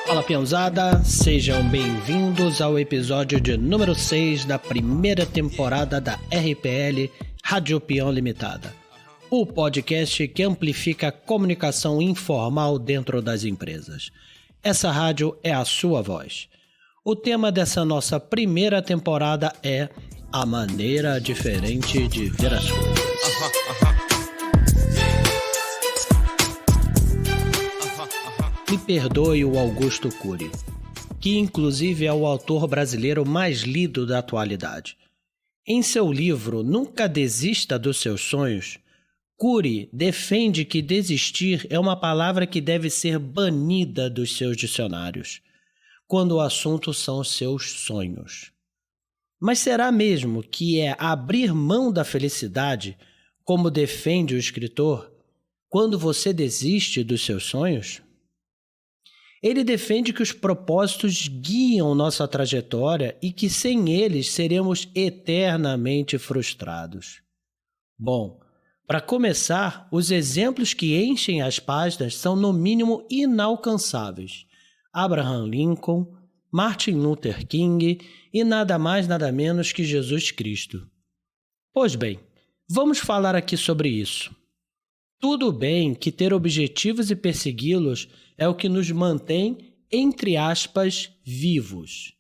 Fala, peãozada, sejam bem-vindos ao episódio de número 6 da primeira temporada da RPL Rádio Peão Limitada, o podcast que amplifica a comunicação informal dentro das empresas. Essa rádio é a sua voz. O tema dessa nossa primeira temporada é a maneira diferente de ver as coisas. Me perdoe o Augusto Cury, que inclusive é o autor brasileiro mais lido da atualidade. Em seu livro Nunca Desista dos Seus Sonhos, Cury defende que desistir é uma palavra que deve ser banida dos seus dicionários, quando o assunto são os seus sonhos. Mas será mesmo que é abrir mão da felicidade, como defende o escritor, quando você desiste dos seus sonhos? Ele defende que os propósitos guiam nossa trajetória e que sem eles seremos eternamente frustrados. Bom, para começar, os exemplos que enchem as páginas são no mínimo inalcançáveis. Abraham Lincoln, Martin Luther King e nada mais nada menos que Jesus Cristo. Pois bem, vamos falar aqui sobre isso. Tudo bem que ter objetivos e persegui-los é o que nos mantém, entre aspas, vivos.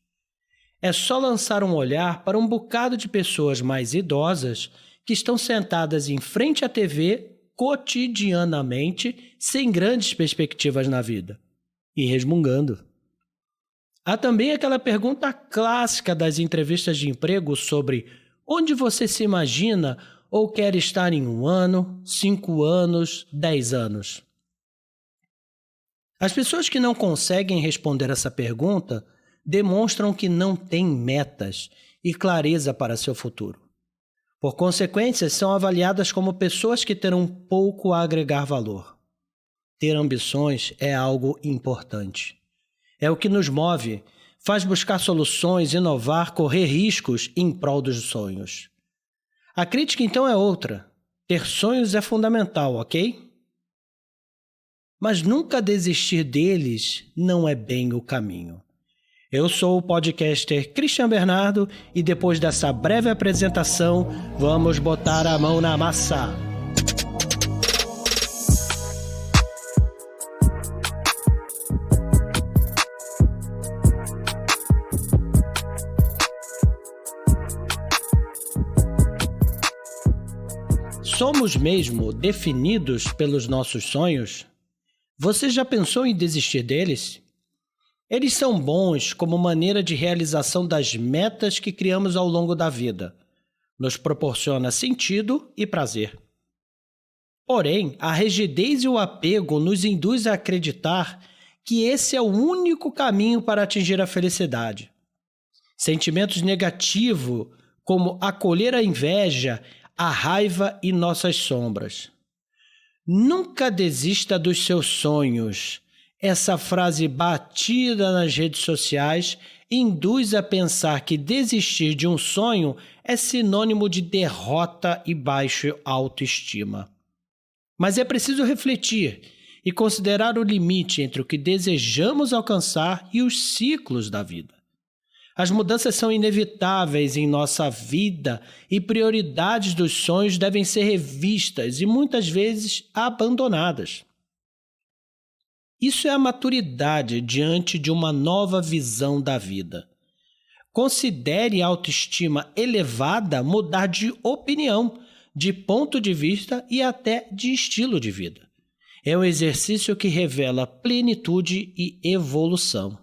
É só lançar um olhar para um bocado de pessoas mais idosas que estão sentadas em frente à TV cotidianamente, sem grandes perspectivas na vida, e resmungando. Há também aquela pergunta clássica das entrevistas de emprego sobre onde você se imagina ou quer estar em 1 ano, 5 anos, 10 anos. As pessoas que não conseguem responder essa pergunta demonstram que não têm metas e clareza para seu futuro. Por consequência, são avaliadas como pessoas que terão pouco a agregar valor. Ter ambições é algo importante. É o que nos move, faz buscar soluções, inovar, correr riscos em prol dos sonhos. A crítica, então, é outra. Ter sonhos é fundamental, ok? Mas nunca desistir deles não é bem o caminho. Eu sou o podcaster Christian Bernardo e depois dessa breve apresentação, vamos botar a mão na massa. Somos mesmo definidos pelos nossos sonhos? Você já pensou em desistir deles? Eles são bons como maneira de realização das metas que criamos ao longo da vida. Nos proporciona sentido e prazer. Porém, a rigidez e o apego nos induz a acreditar que esse é o único caminho para atingir a felicidade. Sentimentos negativos, como acolher a inveja, a raiva e nossas sombras. Nunca desista dos seus sonhos. Essa frase batida nas redes sociais induz a pensar que desistir de um sonho é sinônimo de derrota e baixa autoestima. Mas é preciso refletir e considerar o limite entre o que desejamos alcançar e os ciclos da vida. As mudanças são inevitáveis em nossa vida e prioridades dos sonhos devem ser revistas e muitas vezes abandonadas. Isso é a maturidade diante de uma nova visão da vida. Considere a autoestima elevada mudar de opinião, de ponto de vista e até de estilo de vida. É um exercício que revela plenitude e evolução.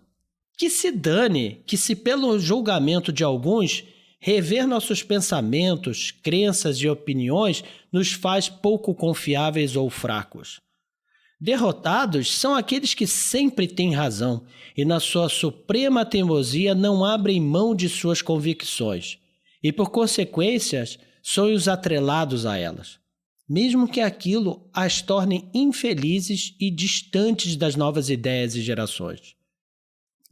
Que se dane que se pelo julgamento de alguns, rever nossos pensamentos, crenças e opiniões nos faz pouco confiáveis ou fracos. Derrotados são aqueles que sempre têm razão e na sua suprema teimosia não abrem mão de suas convicções e, por consequências, sonhos atrelados a elas, mesmo que aquilo as torne infelizes e distantes das novas ideias e gerações.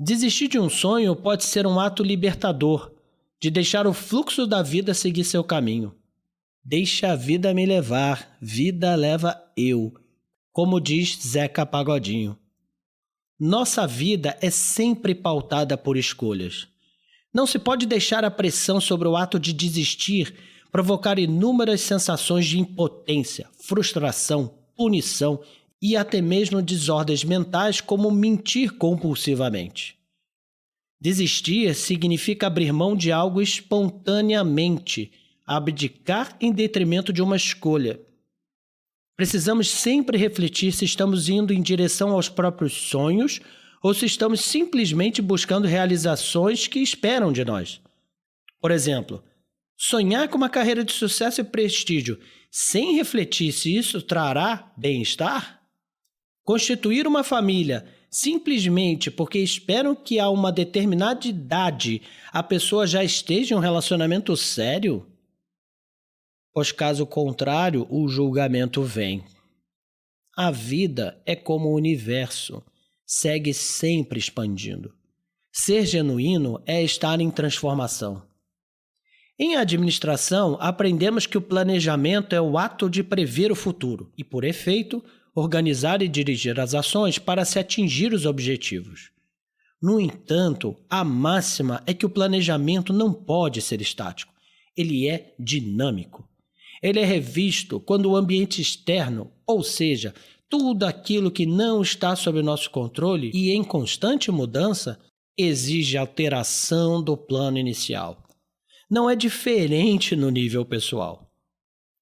Desistir de um sonho pode ser um ato libertador, de deixar o fluxo da vida seguir seu caminho. Deixa a vida me levar, vida leva eu, como diz Zeca Pagodinho. Nossa vida é sempre pautada por escolhas. Não se pode deixar a pressão sobre o ato de desistir provocar inúmeras sensações de impotência, frustração, punição e até mesmo desordens mentais como mentir compulsivamente. Desistir significa abrir mão de algo espontaneamente, abdicar em detrimento de uma escolha. Precisamos sempre refletir se estamos indo em direção aos próprios sonhos ou se estamos simplesmente buscando realizações que esperam de nós. Por exemplo, sonhar com uma carreira de sucesso e prestígio sem refletir se isso trará bem-estar? Constituir uma família simplesmente porque esperam que a uma determinada idade a pessoa já esteja em um relacionamento sério? Pois caso contrário, o julgamento vem. A vida é como o universo, segue sempre expandindo. Ser genuíno é estar em transformação. Em administração, aprendemos que o planejamento é o ato de prever o futuro e, por efeito, organizar e dirigir as ações para se atingir os objetivos. No entanto, a máxima é que o planejamento não pode ser estático. Ele é dinâmico. Ele é revisto quando o ambiente externo, ou seja, tudo aquilo que não está sob nosso controle e em constante mudança, exige alteração do plano inicial. Não é diferente no nível pessoal.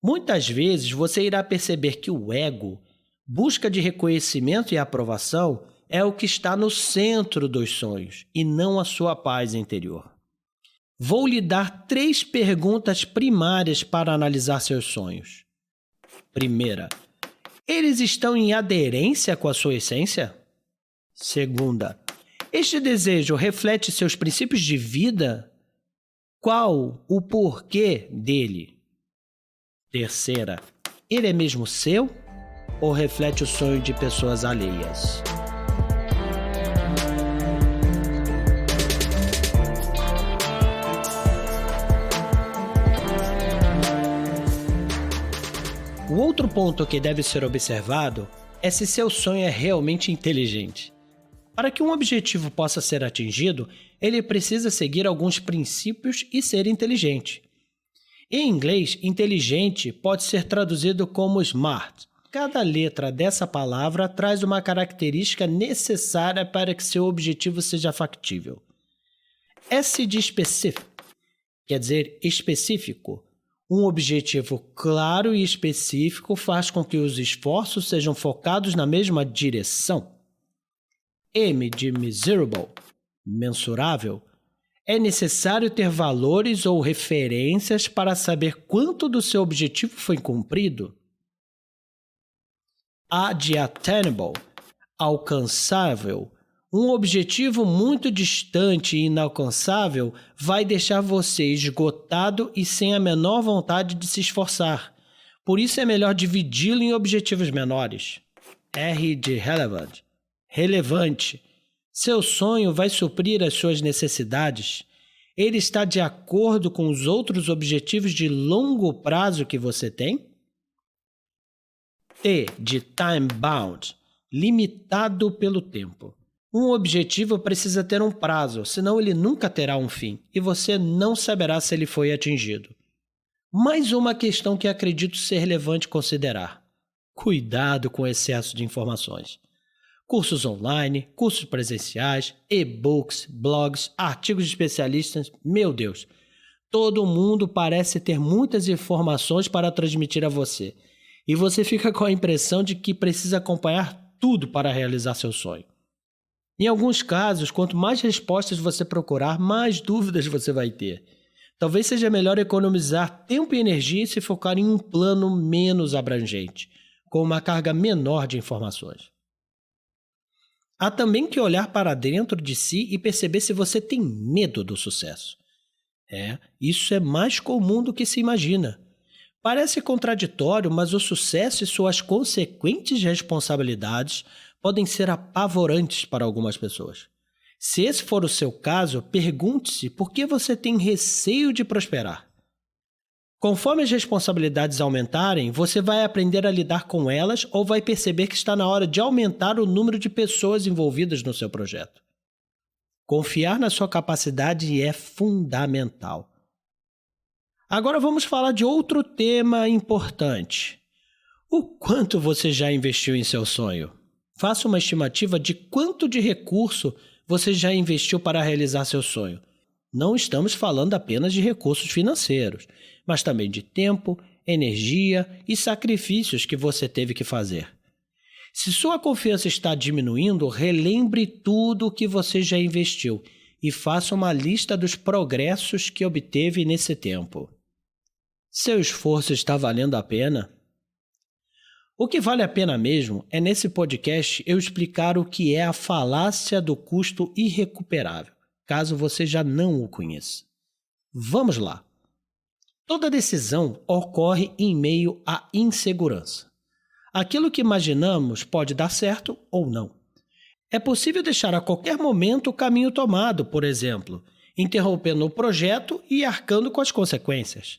Muitas vezes você irá perceber que o ego, busca de reconhecimento e aprovação, é o que está no centro dos sonhos e não a sua paz interior. Vou lhe dar 3 perguntas primárias para analisar seus sonhos. Primeira, eles estão em aderência com a sua essência? Segunda, este desejo reflete seus princípios de vida? Qual o porquê dele? Terceira, ele é mesmo seu ou reflete o sonho de pessoas alheias? O outro ponto que deve ser observado é se seu sonho é realmente inteligente. Para que um objetivo possa ser atingido, ele precisa seguir alguns princípios e ser inteligente. Em inglês, inteligente pode ser traduzido como smart. Cada letra dessa palavra traz uma característica necessária para que seu objetivo seja factível. S de specific, quer dizer específico. Um objetivo claro e específico faz com que os esforços sejam focados na mesma direção. M de measurable, mensurável. É necessário ter valores ou referências para saber quanto do seu objetivo foi cumprido. A de attainable, alcançável. Um objetivo muito distante e inalcançável vai deixar você esgotado e sem a menor vontade de se esforçar. Por isso é melhor dividi-lo em objetivos menores. R de relevant, relevante. Seu sonho vai suprir as suas necessidades. Ele está de acordo com os outros objetivos de longo prazo que você tem? T de time bound, limitado pelo tempo. Um objetivo precisa ter um prazo, senão ele nunca terá um fim e você não saberá se ele foi atingido. Mais uma questão que acredito ser relevante considerar. Cuidado com o excesso de informações. Cursos online, cursos presenciais, e-books, blogs, artigos de especialistas, meu Deus! Todo mundo parece ter muitas informações para transmitir a você e você fica com a impressão de que precisa acompanhar tudo para realizar seu sonho. Em alguns casos, quanto mais respostas você procurar, mais dúvidas você vai ter. Talvez seja melhor economizar tempo e energia e se focar em um plano menos abrangente, com uma carga menor de informações. Há também que olhar para dentro de si e perceber se você tem medo do sucesso. Isso é mais comum do que se imagina. Parece contraditório, mas o sucesso e suas consequentes responsabilidades podem ser apavorantes para algumas pessoas. Se esse for o seu caso, pergunte-se por que você tem receio de prosperar. Conforme as responsabilidades aumentarem, você vai aprender a lidar com elas ou vai perceber que está na hora de aumentar o número de pessoas envolvidas no seu projeto. Confiar na sua capacidade é fundamental. Agora vamos falar de outro tema importante. O quanto você já investiu em seu sonho? Faça uma estimativa de quanto de recurso você já investiu para realizar seu sonho. Não estamos falando apenas de recursos financeiros, mas também de tempo, energia e sacrifícios que você teve que fazer. Se sua confiança está diminuindo, relembre tudo o que você já investiu e faça uma lista dos progressos que obteve nesse tempo. Seu esforço está valendo a pena? O que vale a pena mesmo é nesse podcast eu explicar o que é a falácia do custo irrecuperável, caso você já não o conheça. Vamos lá! Toda decisão ocorre em meio à insegurança. Aquilo que imaginamos pode dar certo ou não. É possível deixar a qualquer momento o caminho tomado, por exemplo, interrompendo o projeto e arcando com as consequências.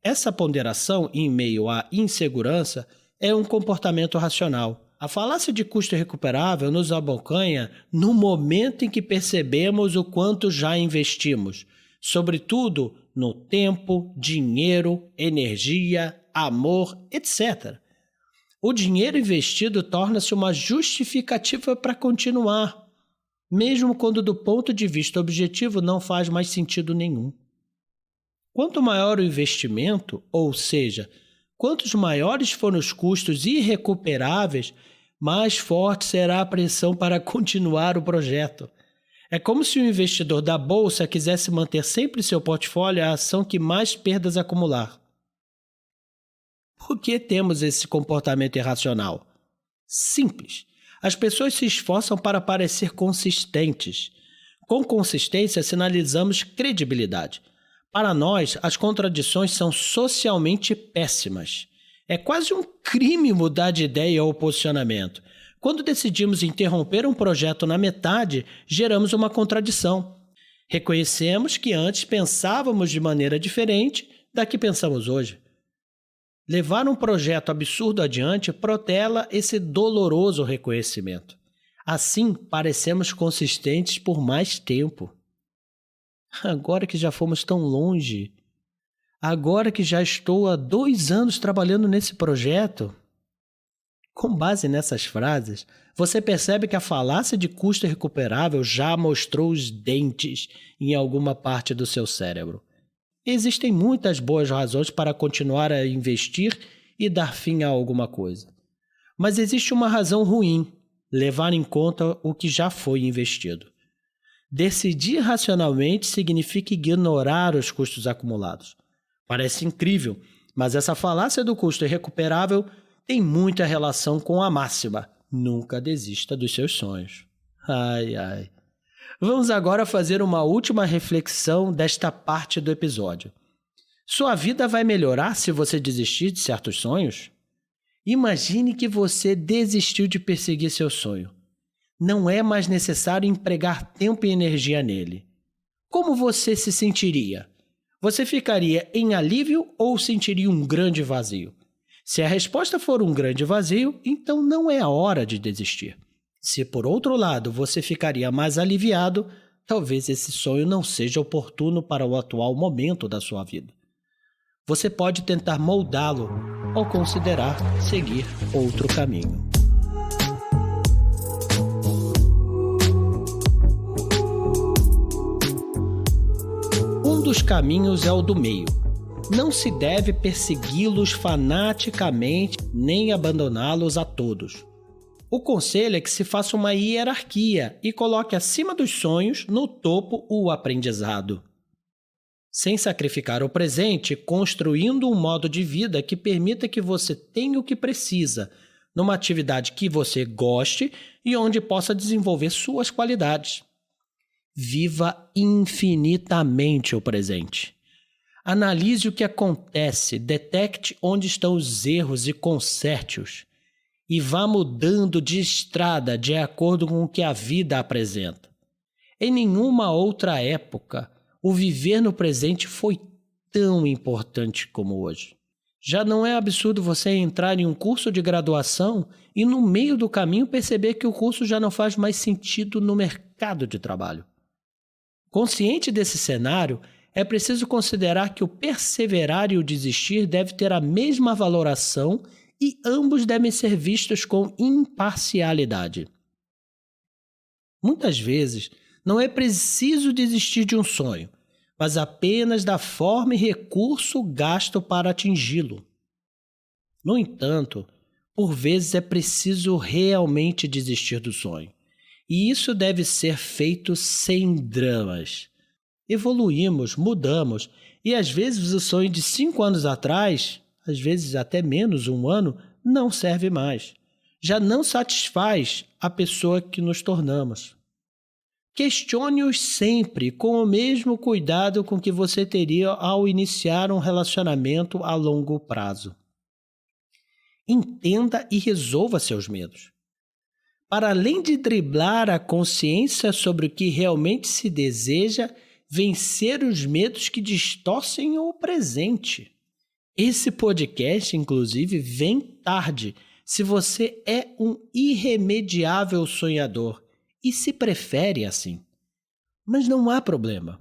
Essa ponderação em meio à insegurança é um comportamento racional. A falácia de custo irrecuperável nos abocanha no momento em que percebemos o quanto já investimos, sobretudo no tempo, dinheiro, energia, amor, etc. O dinheiro investido torna-se uma justificativa para continuar, mesmo quando do ponto de vista objetivo não faz mais sentido nenhum. Quanto maior o investimento, ou seja, quantos maiores forem os custos irrecuperáveis, mais forte será a pressão para continuar o projeto. É como se o investidor da bolsa quisesse manter sempre seu portfólio a ação que mais perdas acumular. Por que temos esse comportamento irracional? Simples. As pessoas se esforçam para parecer consistentes. Com consistência, sinalizamos credibilidade. Para nós, as contradições são socialmente péssimas. É quase um crime mudar de ideia ou posicionamento. Quando decidimos interromper um projeto na metade, geramos uma contradição. Reconhecemos que antes pensávamos de maneira diferente da que pensamos hoje. Levar um projeto absurdo adiante protela esse doloroso reconhecimento. Assim, parecemos consistentes por mais tempo. Agora que já fomos tão longe, agora que já estou há 2 anos trabalhando nesse projeto, com base nessas frases, você percebe que a falácia de custo irrecuperável já mostrou os dentes em alguma parte do seu cérebro. Existem muitas boas razões para continuar a investir e dar fim a alguma coisa. Mas existe uma razão ruim, levar em conta o que já foi investido. Decidir racionalmente significa ignorar os custos acumulados. Parece incrível, mas essa falácia do custo irrecuperável tem muita relação com a máxima: nunca desista dos seus sonhos. Ai, ai. Vamos agora fazer uma última reflexão desta parte do episódio. Sua vida vai melhorar se você desistir de certos sonhos? Imagine que você desistiu de perseguir seu sonho. Não é mais necessário empregar tempo e energia nele. Como você se sentiria? Você ficaria em alívio ou sentiria um grande vazio? Se a resposta for um grande vazio, então não é a hora de desistir. Se, por outro lado, você ficaria mais aliviado, talvez esse sonho não seja oportuno para o atual momento da sua vida. Você pode tentar moldá-lo ou considerar seguir outro caminho. Um dos caminhos é o do meio. Não se deve persegui-los fanaticamente nem abandoná-los a todos. O conselho é que se faça uma hierarquia e coloque acima dos sonhos, no topo, o aprendizado. Sem sacrificar o presente, construindo um modo de vida que permita que você tenha o que precisa, numa atividade que você goste e onde possa desenvolver suas qualidades. Viva infinitamente o presente. Analise o que acontece, detecte onde estão os erros e conserte-os. E vá mudando de estrada de acordo com o que a vida apresenta. Em nenhuma outra época, o viver no presente foi tão importante como hoje. Já não é absurdo você entrar em um curso de graduação e no meio do caminho perceber que o curso já não faz mais sentido no mercado de trabalho. Consciente desse cenário, é preciso considerar que o perseverar e o desistir devem ter a mesma valoração e ambos devem ser vistos com imparcialidade. Muitas vezes, não é preciso desistir de um sonho, mas apenas da forma e recurso gasto para atingi-lo. No entanto, por vezes é preciso realmente desistir do sonho, e isso deve ser feito sem dramas. Evoluímos, mudamos, e às vezes o sonho de 5 anos atrás, às vezes até menos 1 ano, não serve mais. Já não satisfaz a pessoa que nos tornamos. Questione-os sempre com o mesmo cuidado com que você teria ao iniciar um relacionamento a longo prazo. Entenda e resolva seus medos. Para além de driblar a consciência sobre o que realmente se deseja, vencer os medos que distorcem o presente. Esse podcast, inclusive, vem tarde se você é um irremediável sonhador e se prefere assim. Mas não há problema.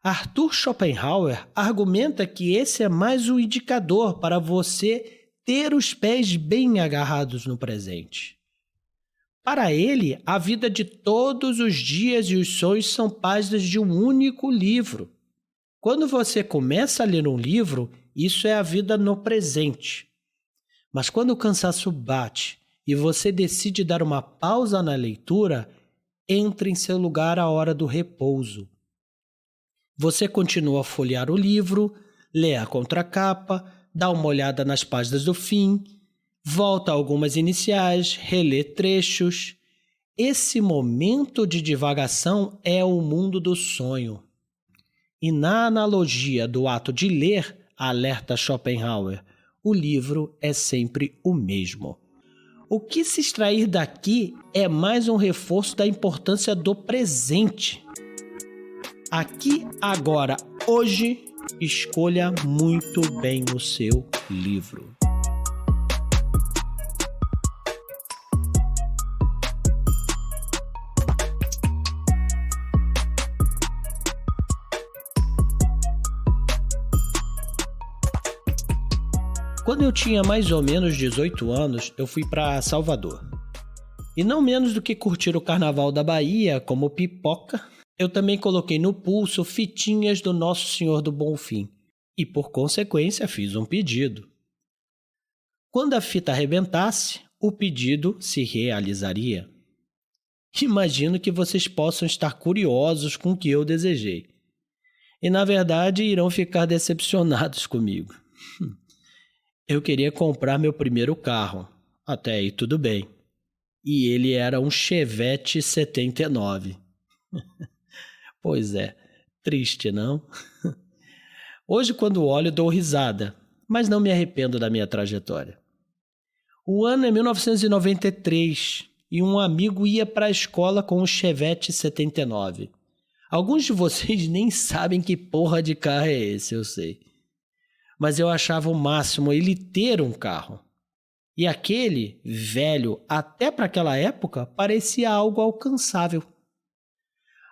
Arthur Schopenhauer argumenta que esse é mais um indicador para você ter os pés bem agarrados no presente. Para ele, a vida de todos os dias e os sonhos são páginas de um único livro. Quando você começa a ler um livro, isso é a vida no presente. Mas quando o cansaço bate e você decide dar uma pausa na leitura, entre em seu lugar a hora do repouso. Você continua a folhear o livro, lê a contracapa, dá uma olhada nas páginas do fim, volta a algumas iniciais, relê trechos. Esse momento de divagação é o mundo do sonho. E na analogia do ato de ler, alerta Schopenhauer, o livro é sempre o mesmo. O que se extrair daqui é mais um reforço da importância do presente. Aqui, agora, hoje, escolha muito bem o seu livro. Quando eu tinha mais ou menos 18 anos, eu fui para Salvador. E não menos do que curtir o Carnaval da Bahia como pipoca, eu também coloquei no pulso fitinhas do Nosso Senhor do Bonfim. E, por consequência, fiz um pedido. Quando a fita arrebentasse, o pedido se realizaria. Imagino que vocês possam estar curiosos com o que eu desejei. E, na verdade, irão ficar decepcionados comigo. Eu queria comprar meu primeiro carro. Até aí tudo bem. E ele era um Chevette 79. Pois é, triste, não? Hoje, quando olho, dou risada, mas não me arrependo da minha trajetória. O ano é 1993 e um amigo ia para a escola com um Chevette 79. Alguns de vocês nem sabem que porra de carro é esse, eu sei. Mas eu achava o máximo ele ter um carro. E aquele, velho, até para aquela época, parecia algo alcançável.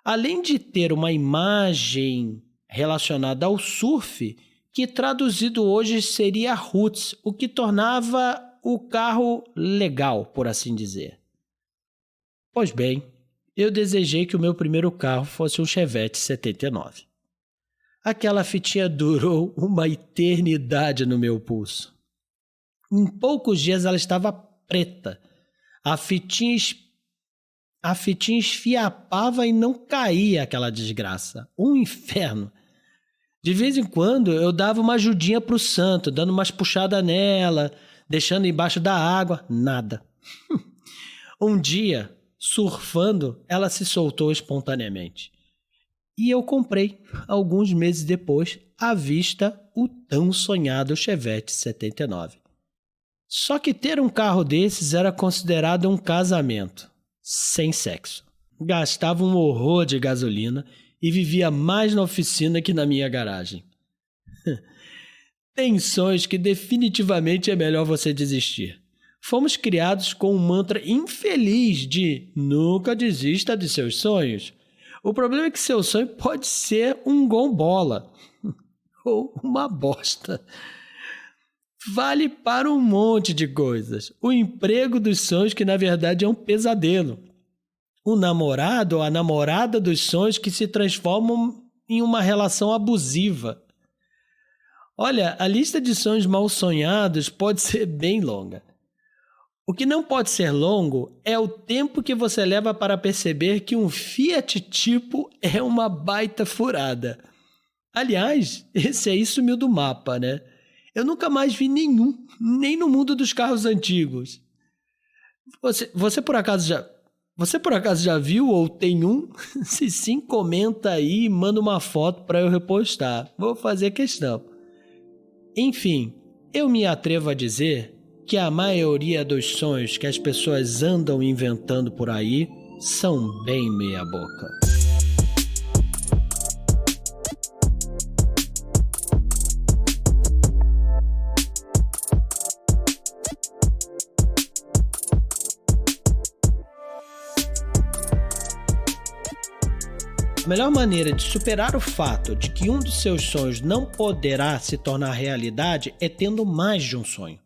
Além de ter uma imagem relacionada ao surf, que traduzido hoje seria roots, o que tornava o carro legal, por assim dizer. Pois bem, eu desejei que o meu primeiro carro fosse um Chevette 79. Aquela fitinha durou uma eternidade no meu pulso. Em poucos dias ela estava preta. A fitinha esfiapava e não caía aquela desgraça. Um inferno. De vez em quando eu dava uma ajudinha pro santo, dando umas puxadas nela, deixando embaixo da água. Nada. Um dia, surfando, ela se soltou espontaneamente. E eu comprei, alguns meses depois, à vista, o tão sonhado Chevette 79. Só que ter um carro desses era considerado um casamento, sem sexo. Gastava um horror de gasolina e vivia mais na oficina que na minha garagem. Tem sonhos que definitivamente é melhor você desistir. Fomos criados com um mantra infeliz de nunca desista de seus sonhos. O problema é que seu sonho pode ser um gom-bola ou uma bosta. Vale para um monte de coisas. O emprego dos sonhos, que na verdade é um pesadelo. O namorado ou a namorada dos sonhos que se transformam em uma relação abusiva. Olha, a lista de sonhos mal sonhados pode ser bem longa. O que não pode ser longo é o tempo que você leva para perceber que um Fiat Tipo é uma baita furada. Aliás, esse aí sumiu do mapa, né? Eu nunca mais vi nenhum, nem no mundo dos carros antigos. Você por acaso já viu ou tem um? Se sim, comenta aí e manda uma foto para eu repostar. Vou fazer questão. Enfim, eu me atrevo a dizer que a maioria dos sonhos que as pessoas andam inventando por aí são bem meia-boca. A melhor maneira de superar o fato de que um dos seus sonhos não poderá se tornar realidade é tendo mais de um sonho.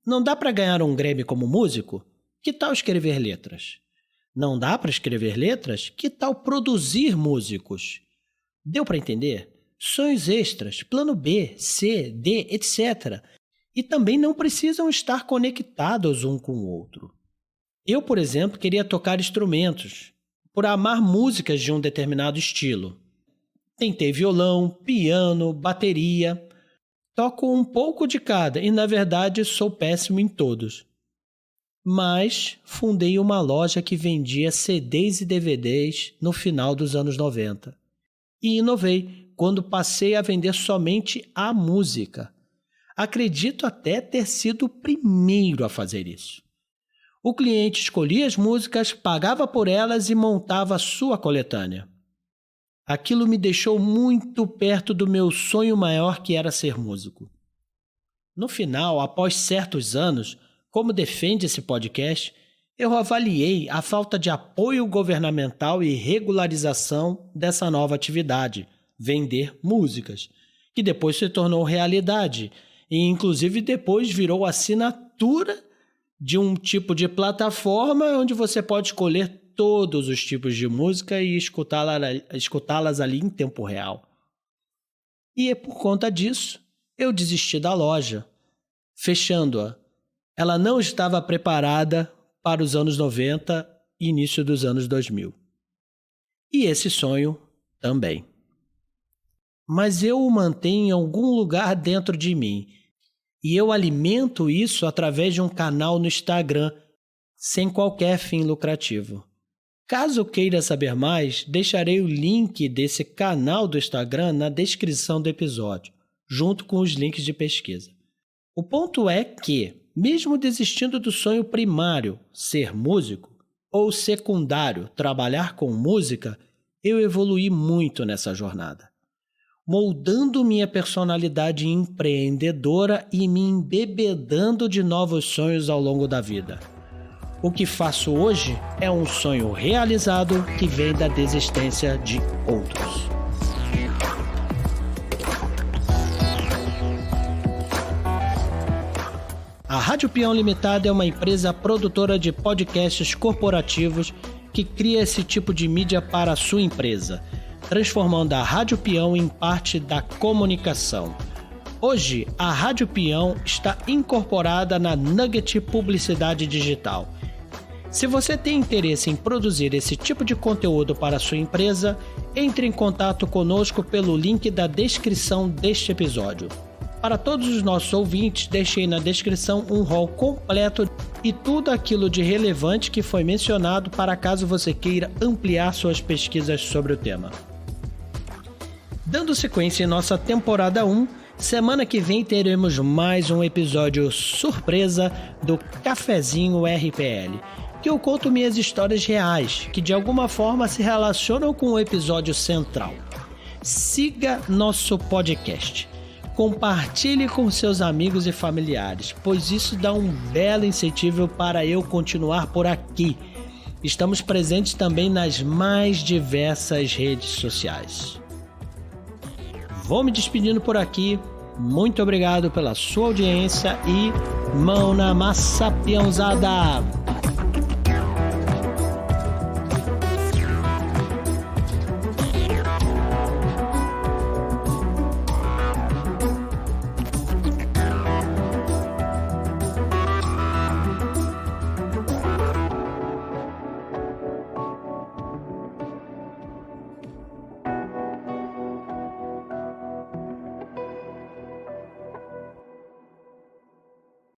Não dá para ganhar um Grammy como músico? Que tal escrever letras? Não dá para escrever letras? Que tal produzir músicos? Deu para entender? Sonhos extras, plano B, C, D, etc. E também não precisam estar conectados um com o outro. Eu, por exemplo, queria tocar instrumentos, por amar músicas de um determinado estilo. Tentei violão, piano, bateria. Toco um pouco de cada e, na verdade, sou péssimo em todos. Mas fundei uma loja que vendia CDs e DVDs no final dos anos 90. E inovei quando passei a vender somente a música. Acredito até ter sido o primeiro a fazer isso. O cliente escolhia as músicas, pagava por elas e montava a sua coletânea. Aquilo me deixou muito perto do meu sonho maior, que era ser músico. No final, após certos anos, como defende esse podcast, eu avaliei a falta de apoio governamental e regularização dessa nova atividade, vender músicas, que depois se tornou realidade e inclusive depois virou assinatura de um tipo de plataforma onde você pode escolher todos os tipos de música e escutá-las ali em tempo real. E é por conta disso, eu desisti da loja, fechando-a. Ela não estava preparada para os anos 90 e início dos anos 2000. E esse sonho também. Mas eu o mantenho em algum lugar dentro de mim. E eu alimento isso através de um canal no Instagram, sem qualquer fim lucrativo. Caso queira saber mais, deixarei o link desse canal do Instagram na descrição do episódio, junto com os links de pesquisa. O ponto é que, mesmo desistindo do sonho primário, ser músico, ou secundário, trabalhar com música, eu evoluí muito nessa jornada, moldando minha personalidade empreendedora e me embebedando de novos sonhos ao longo da vida. O que faço hoje é um sonho realizado que vem da desistência de outros. A Rádio Peão Limitada é uma empresa produtora de podcasts corporativos que cria esse tipo de mídia para a sua empresa, transformando a Rádio Peão em parte da comunicação. Hoje, a Rádio Peão está incorporada na Nugget Publicidade Digital. Se você tem interesse em produzir esse tipo de conteúdo para a sua empresa, entre em contato conosco pelo link da descrição deste episódio. Para todos os nossos ouvintes, deixei na descrição um rol completo e tudo aquilo de relevante que foi mencionado para caso você queira ampliar suas pesquisas sobre o tema. Dando sequência em nossa temporada 1, semana que vem teremos mais um episódio surpresa do Cafezinho RPL, que eu conto minhas histórias reais, que de alguma forma se relacionam com o episódio central. Siga nosso podcast. compartilhe com seus amigos e familiares, pois isso dá um belo incentivo para eu continuar por aqui. Estamos presentes também nas mais diversas redes sociais. Vou me despedindo por aqui. Muito obrigado pela sua audiência e mão na massa, peãozada!